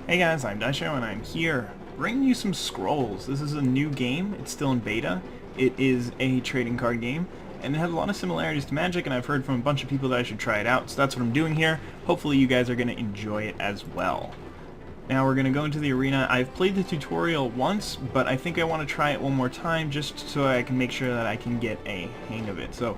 Hey guys, I'm IzDaisho and I'm here bringing you some scrolls. This is a new game. It's still in beta. It is a trading card game and it has a lot of similarities to Magic, and I've heard from a bunch of people that I should try it out, so that's what I'm doing here. Hopefully you guys are going to enjoy it as well. Now we're going to go into the arena. I've played the tutorial once, but I think I want to try it one more time just so I can make sure that I can get a hang of it. So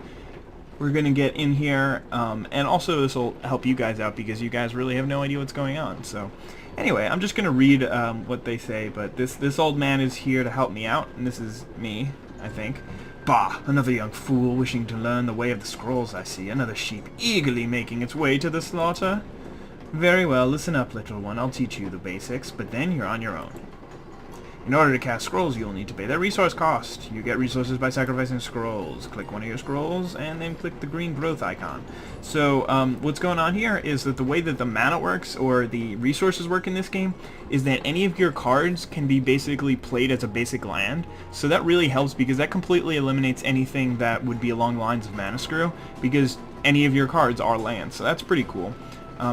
we're going to get in here, and also this will help you guys out because you guys really have no idea what's going on. So anyway, I'm just going to read what they say, but this old man is here to help me out, and this is me, I think. Bah! Another young fool wishing to learn the way of the scrolls, I see. Another sheep eagerly making its way to the slaughter. Very well, listen up, little one. I'll teach you the basics, but then you're on your own. In order to cast scrolls, you'll need to pay their resource cost. You get resources by sacrificing scrolls. Click one of your scrolls, and then click the green growth icon. So, what's going on here is that the way that the mana works, or the resources work in this game, is that any of your cards can be basically played as a basic land. So that really helps because that completely eliminates anything that would be along the lines of mana screw, because any of your cards are lands. So that's pretty cool.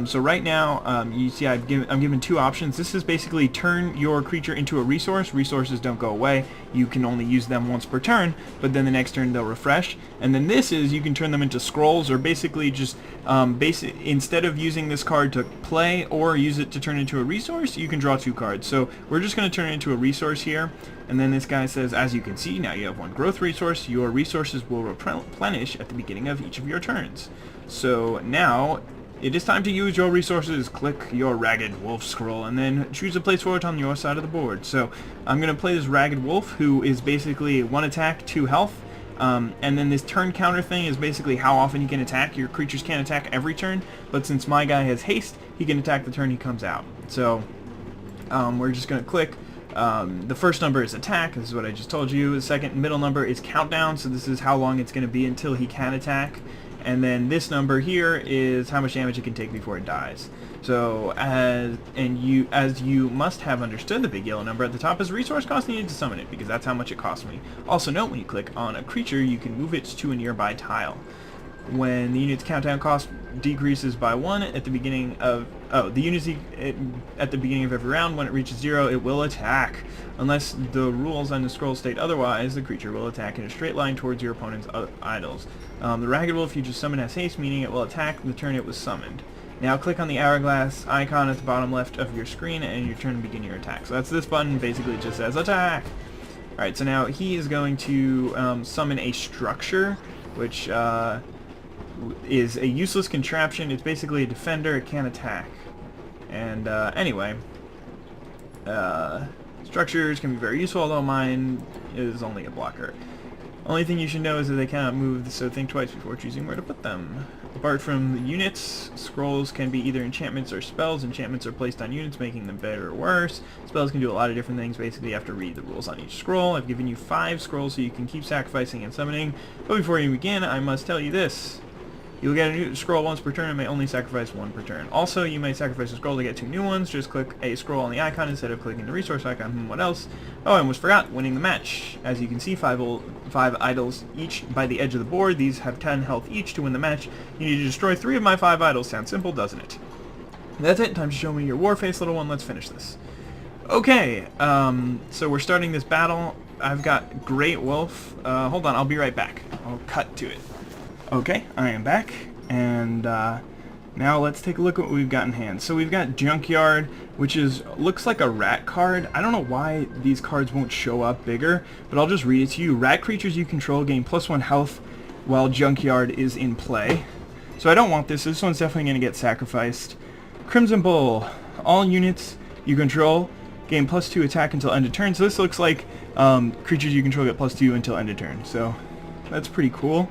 So right now, you see I'm given two options. This is basically turn your creature into a resource. Resources don't go away. You can only use them once per turn, but then the next turn they'll refresh. And then this is you can turn them into scrolls, or basically just instead of using this card to play or use it to turn into a resource, you can draw two cards. So we're just going to turn it into a resource here. And then this guy says, as you can see, now you have one growth resource. Your resources will replenish at the beginning of each of your turns. So now it is time to use your resources. Click your Ragged Wolf scroll and then choose a place for it on your side of the board. So I'm going to play this Ragged Wolf, who is basically 1 attack, 2 health. And then this turn counter thing is basically how often he can attack. Your creatures can't attack every turn, but since my guy has haste, he can attack the turn he comes out. So we're just going to click. The first number is attack, this is what I just told you. The second middle number is countdown, so this is how long it's going to be until he can attack. And then this number here is how much damage it can take before it dies. So as you must have understood, the big yellow number at the top is resource cost needed to summon it, because that's how much it costs me. Also note, when you click on a creature, you can move it to a nearby tile. When the unit's countdown cost decreases by 1 at the beginning of at the beginning of every round, when it reaches 0, it will attack. Unless the rules on the scroll state otherwise, the creature will attack in a straight line towards your opponent's idols. The Ragged Wolf you just summoned has haste, meaning it will attack the turn it was summoned. Now click on the hourglass icon at the bottom left of your screen and your turn to begin your attack. So that's this button, basically it just says attack. Alright, so now he is going to summon a structure, which is a useless contraption. It's basically a defender, it can't attack. And anyway, structures can be very useful, although mine is only a blocker. Only thing you should know is that they cannot move, so think twice before choosing where to put them. Apart from the units, scrolls can be either enchantments or spells. Enchantments are placed on units, making them better or worse. Spells can do a lot of different things. Basically, you have to read the rules on each scroll. I've given you 5 scrolls so you can keep sacrificing and summoning. But before you begin, I must tell you this. You will get a new scroll once per turn and may only sacrifice 1 per turn. Also, you may sacrifice a scroll to get 2 new ones. Just click a scroll on the icon instead of clicking the resource icon. What else? Oh, I almost forgot, winning the match. As you can see, 5 idols each by the edge of the board. These have 10 health each to win the match. You need to destroy 3 of my 5 idols. Sounds simple, doesn't it? That's it. Time to show me your war face, little one. Let's finish this. Okay, so we're starting this battle. I've got Great Wolf. Hold on, I'll be right back. I'll cut to it. Okay, I am back, and now let's take a look at what we've got in hand. So we've got Junkyard, which looks like a rat card. I don't know why these cards won't show up bigger, but I'll just read it to you. Rat creatures you control gain +1 health while Junkyard is in play. So I don't want this. This one's definitely going to get sacrificed. Crimson Bull. All units you control gain +2 attack until end of turn. So this looks like creatures you control get +2 until end of turn. So that's pretty cool.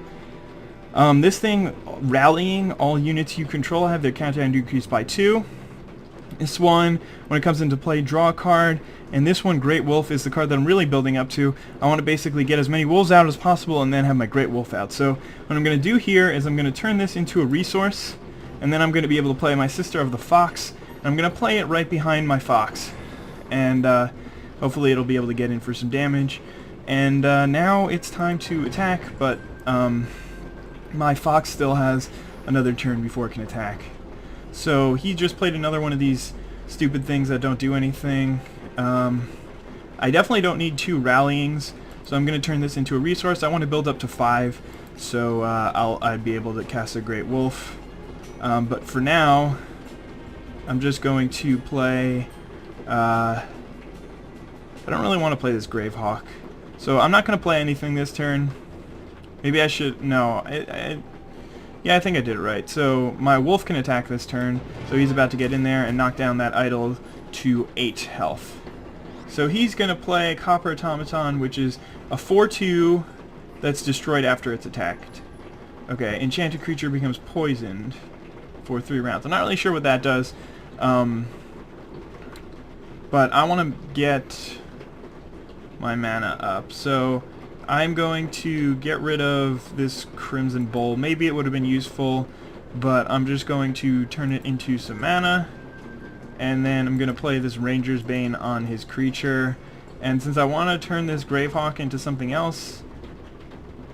This thing, Rallying, all units you control have their countdown decreased by 2. This one, when it comes into play, draw a card. And this one, Great Wolf, is the card that I'm really building up to. I want to basically get as many wolves out as possible and then have my Great Wolf out. So what I'm going to do here is I'm going to turn this into a resource. And then I'm going to be able to play my Sister of the Fox. And I'm going to play it right behind my Fox. And hopefully it'll be able to get in for some damage. And now it's time to attack, but my Fox still has another turn before it can attack. So he just played another one of these stupid things that don't do anything. I definitely don't need 2 rallyings, so I'm going to turn this into a resource. I want to build up to 5, so I'd be able to cast a Great Wolf. But for now, I'm just going to play... I don't really want to play this Gravehawk, so I'm not going to play anything this turn. Maybe I should... No, yeah, I think I did it right. So my wolf can attack this turn, so he's about to get in there and knock down that idol to 8 health. So he's going to play Copper Automaton, which is a 4/2 that's destroyed after it's attacked. Okay, enchanted creature becomes poisoned for 3 rounds. I'm not really sure what that does, but I want to get my mana up. So I'm going to get rid of this Crimson Bowl. Maybe it would have been useful, but I'm just going to turn it into some mana. And then I'm going to play this Ranger's Bane on his creature. And since I want to turn this Gravehawk into something else,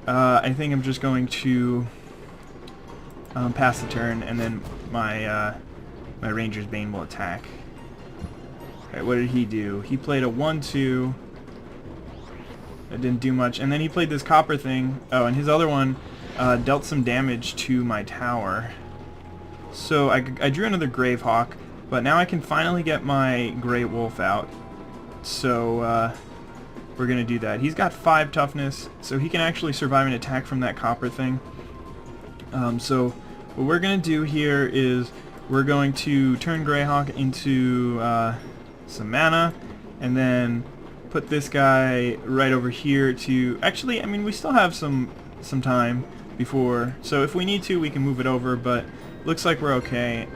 I think I'm just going to pass the turn, and then my my Ranger's Bane will attack. Alright, what did he do? He played a 1/2. That didn't do much. And then he played this copper thing. Oh, and his other one dealt some damage to my tower. So I drew another Gravehawk, but now I can finally get my Great Wolf out. So we're going to do that. He's got 5 toughness, so he can actually survive an attack from that copper thing. So what we're going to do here is we're going to turn Greyhawk into some mana, and then put this guy right over here to... Actually, I mean, we still have some time before, so if we need to, we can move it over, but looks like we're okay.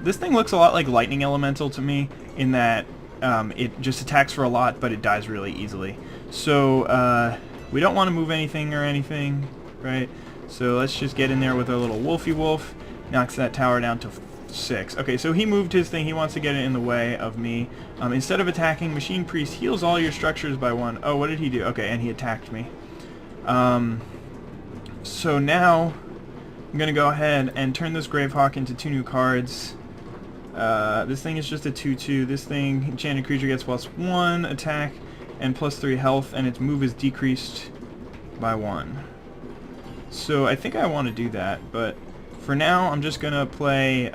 This thing looks a lot like Lightning Elemental to me, in that it just attacks for a lot, but it dies really easily. So we don't want to move anything or anything, right? So let's just get in there with our little Wolfy Wolf. Knocks that tower down to 6. Okay, so he moved his thing. He wants to get it in the way of me. Instead of attacking, Machine Priest heals all your structures by 1. Oh, what did he do? Okay, and he attacked me. So now I'm going to go ahead and turn this Gravehawk into 2 new cards. This thing is just a 2/2. This thing, enchanted creature, gets +1 attack and +3 health, and its move is decreased by 1. So I think I want to do that, but for now I'm just going to play...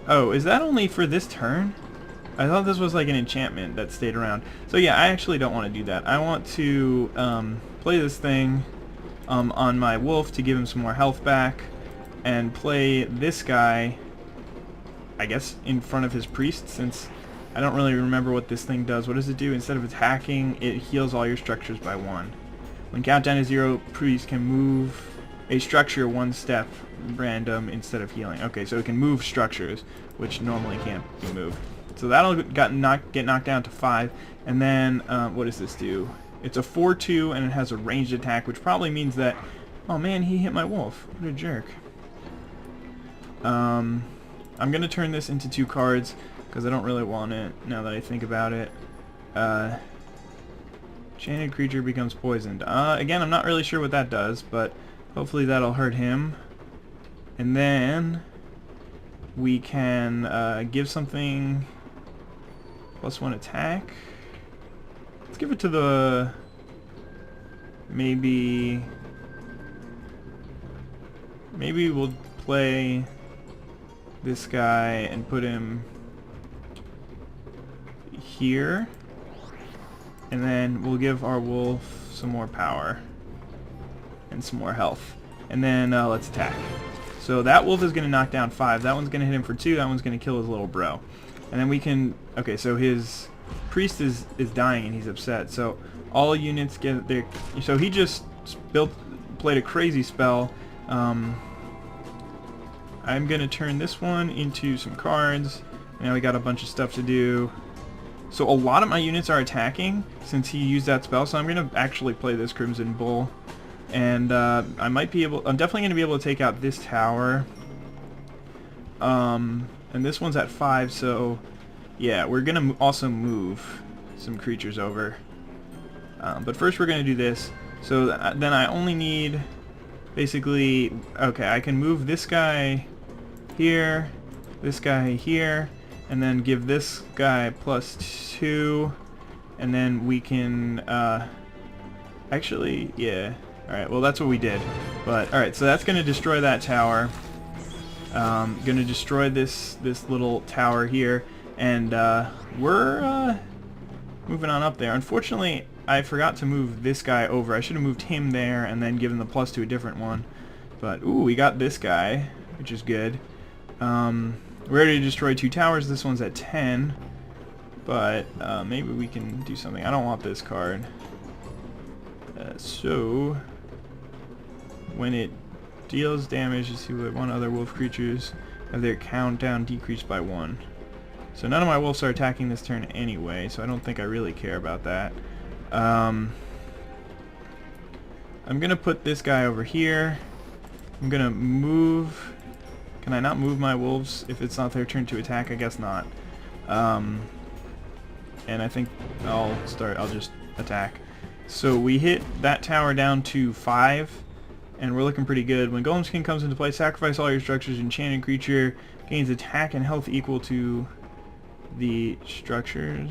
Oh, is that only for this turn? I thought this was like an enchantment that stayed around. So yeah, I actually don't want to do that. I want to play this thing on my wolf to give him some more health back, and play this guy, I guess, in front of his priest, since I don't really remember what this thing does. What does it do? Instead of attacking, it heals all your structures by 1. When countdown is 0, priest can move a structure 1 step random instead of healing. Okay, so it can move structures, which normally can't be moved. So that'll get knocked down to 5. And then, what does this do? It's a 4/2, and it has a ranged attack, which probably means that... Oh man, he hit my wolf. What a jerk. I'm going to turn this into 2 cards, because I don't really want it, now that I think about it. Enchanted creature becomes poisoned. Again, I'm not really sure what that does, but hopefully that'll hurt him. And then we can give something +1 attack. Let's give it to the... Maybe we'll play this guy and put him here. And then we'll give our wolf some more power and some more health. And then let's attack. So that wolf is going to knock down 5. That one's going to hit him for 2. That one's going to kill his little bro. And then we can... Okay, so his priest is dying and he's upset. So all units get their... So he just played a crazy spell. I'm going to turn this one into some cards. Now we got a bunch of stuff to do. So a lot of my units are attacking since he used that spell. So I'm going to actually play this Crimson Bull. And I might be able... I'm definitely going to be able to take out this tower. And this one's at 5, so... Yeah, we're going to also move some creatures over. But first we're going to do this. So then I only need... Basically... Okay, I can move this guy here. this guy here, and then give this guy +2, and then we can, actually, yeah. Alright, well that's what we did. But, alright, so that's going to destroy that tower. Going to destroy this little tower here, and we're moving on up there. Unfortunately, I forgot to move this guy over. I should have moved him there and then given the plus to a different one. But, ooh, we got this guy, which is good. We already destroyed 2 towers. This one's at 10. But maybe we can do something. I don't want this card. So, when it deals damage, you see what 1 other wolf creatures have their countdown decreased by 1. So none of my wolves are attacking this turn anyway, so I don't think I really care about that. I'm gonna put this guy over here. I'm gonna move. Can I not move my wolves if it's not their turn to attack? I guess not. And I think I'll just attack. So we hit that tower down to 5, and we're looking pretty good. When Golem's King comes into play, sacrifice all your structures. Enchanted creature gains attack and health equal to the structures.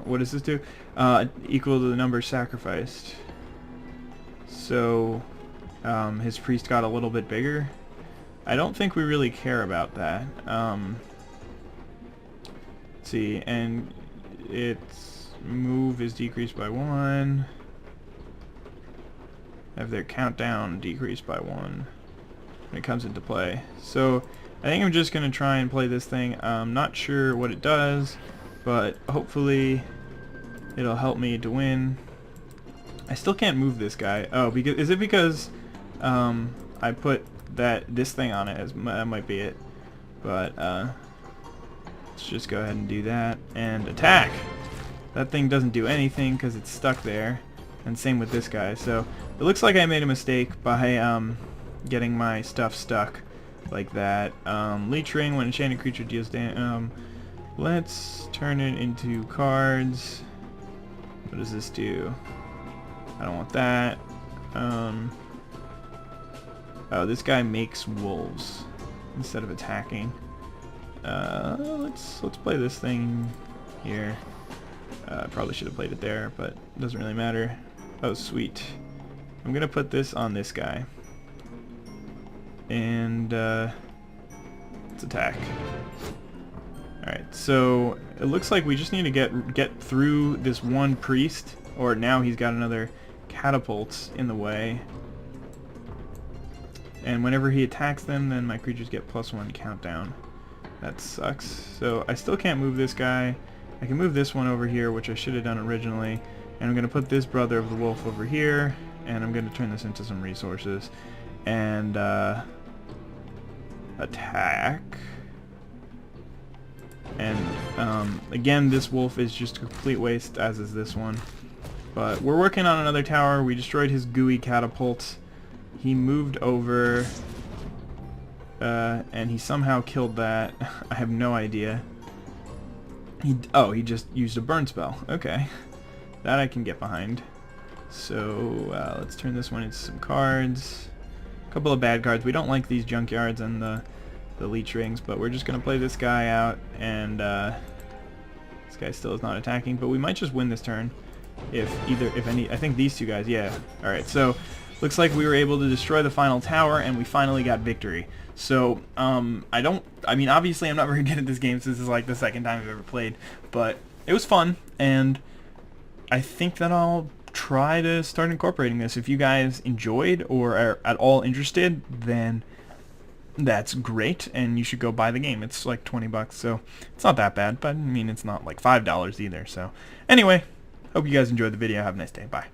What does this do? Equal to the number sacrificed. So his priest got a little bit bigger. I don't think we really care about that. Let's see, and its move is decreased by 1. Have their countdown decreased by 1 when it comes into play. So I think I'm just going to try and play this thing. I'm not sure what it does, but hopefully it'll help me to win. I still can't move this guy. Oh, is it because I put this thing on it? That might be it. But let's just go ahead and do that and attack. That thing doesn't do anything because it's stuck there, and same with this guy. So it looks like I made a mistake by getting my stuff stuck like that. Leech Ring, when enchanted creature deals damage. Let's turn it into cards. What does this do? I don't want that. Oh, this guy makes wolves instead of attacking. Let's play this thing here. I probably should have played it there, but it doesn't really matter. Oh, sweet. I'm gonna put this on this guy. And let's attack. Alright, so it looks like we just need to get through this one priest, or now he's got another catapult in the way. And whenever he attacks them, then my creatures get +1 countdown. That sucks. So I still can't move this guy. I can move this one over here, which I should have done originally. And I'm going to put this brother of the wolf over here, and I'm going to turn this into some resources. And attack. And again, this wolf is just a complete waste, as is this one. But we're working on another tower. We destroyed his gooey catapult. He moved over, and he somehow killed that. I have no idea. He just used a burn spell. Okay. That I can get behind. So let's turn this one into some cards. A couple of bad cards. We don't like these junkyards and the leech rings, but we're just going to play this guy out, and this guy still is not attacking, but we might just win this turn. If any, I think these two guys, yeah. Alright, so looks like we were able to destroy the final tower, and we finally got victory. So, I mean, obviously I'm not very good at this game, since this is like the second time I've ever played, but it was fun, and I think that I'll try to start incorporating this. If you guys enjoyed or are at all interested, then that's great, and you should go buy the game. It's like 20 bucks, so it's not that bad, but I mean, it's not like $5 either. So anyway, hope you guys enjoyed the video. Have a nice day. Bye.